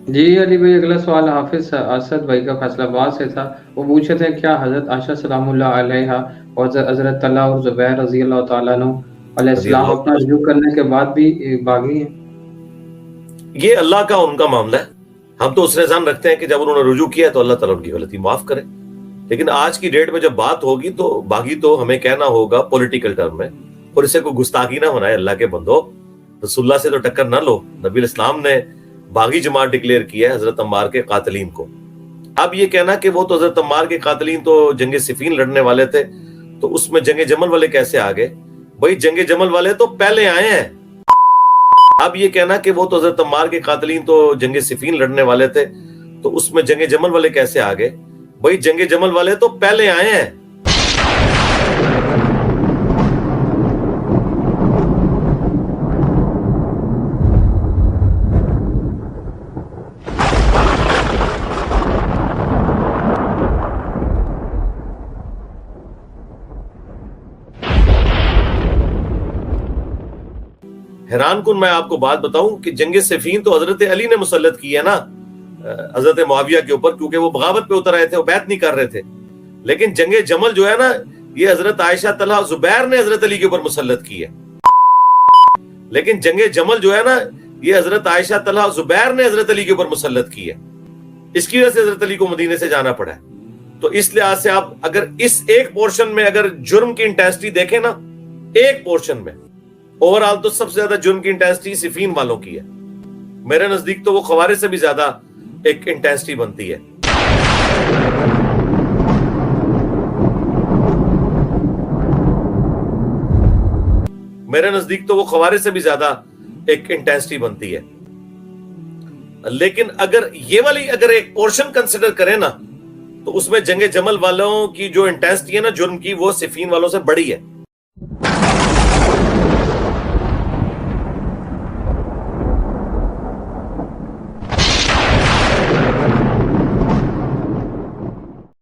जी अली भाई, अगला सवाल हाफिज असद भाई का फैसलाबाद से था। वो पूछे थे क्या हजरत आयशा सलामुल्लाह अलैहा और हजरत तल्हा और जुबैर रजी अल्लाह तआला अन्हु रजी अलैहिस्सलाम अल्लाह अपना रुजू करने के बाद भी बागी हैं? ये अल्लाह का उनका मामला है। हम तो उस एहसान रखते हैं कि जब उन्होंने रुजू किया तो अल्लाह ताला उनकी गलती माफ करे। लेकिन आज की डेट में जब बात होगी तो बागी तो हमें कहना होगा पॉलिटिकल टर्म में, और इसे कोई गुस्ताखी ना बनाए। अल्लाह के बंदो, रसूलुल्लाह से तो टक्कर ना लो। नबी इस्लाम ने बागी जमात डिक्लेयर किया है हजरत अम्मार के कातलीन को। अब ये कहना कि वो तो हजरत अम्मार के कातलीन तो जंगे सिफीन लड़ने वाले थे, तो उसमें जंगे जमल वाले कैसे आ गए? भाई जंगे जमल वाले तो पहले आए हैं। अब ये कहना कि वो तो हजरत अम्मार के कातलीन तो जंगे सिफीन लड़ने वाले थे, तो उसमें जंगे जमल वाले कैसे आ गए? भाई जंगे जमल वाले तो पहले आए हैं। हैरान कुन मैं आपको बात बताऊं कि जंगे सिफीन तो हजरत अली ने मुसल्लत की है ना हजरत मुआविया के ऊपर, क्योंकि वो बगावत पे उतर आए थे, वो बैत नहीं कर रहे थे। लेकिन जंगे जमल जो है ना, ये हजरत आयशा तलहा जुबैर ने हजरत अली के ऊपर मुसल्लत की है। लेकिन जंगे जमल जो है ना, ये हजरत आयशा तलहा जुबैर ने हजरत अली के ऊपर मुसल्लत की है। इसकी वजह से हजरत अली को मदीने से जाना पड़ा है। तो इस लिहाज से आप अगर इस एक पोर्शन में अगर जुर्म की इंटेंसिटी देखें ना, एक पोर्शन में ओवरऑल तो सबसे ज्यादा जुर्म की इंटेंसिटी सिफीन वालों की है। मेरे नजदीक तो वो खवारे से भी ज्यादा एक इंटेंसिटी बनती है। मेरे नजदीक तो वो खवारे से भी ज्यादा एक इंटेंसिटी बनती है। लेकिन अगर ये वाली अगर एक पोर्शन कंसिडर करें ना, तो उसमें जंगे जमल वालों की जो इंटेंसिटी है ना जुर्म की, वो सिफीन वालों से बड़ी है।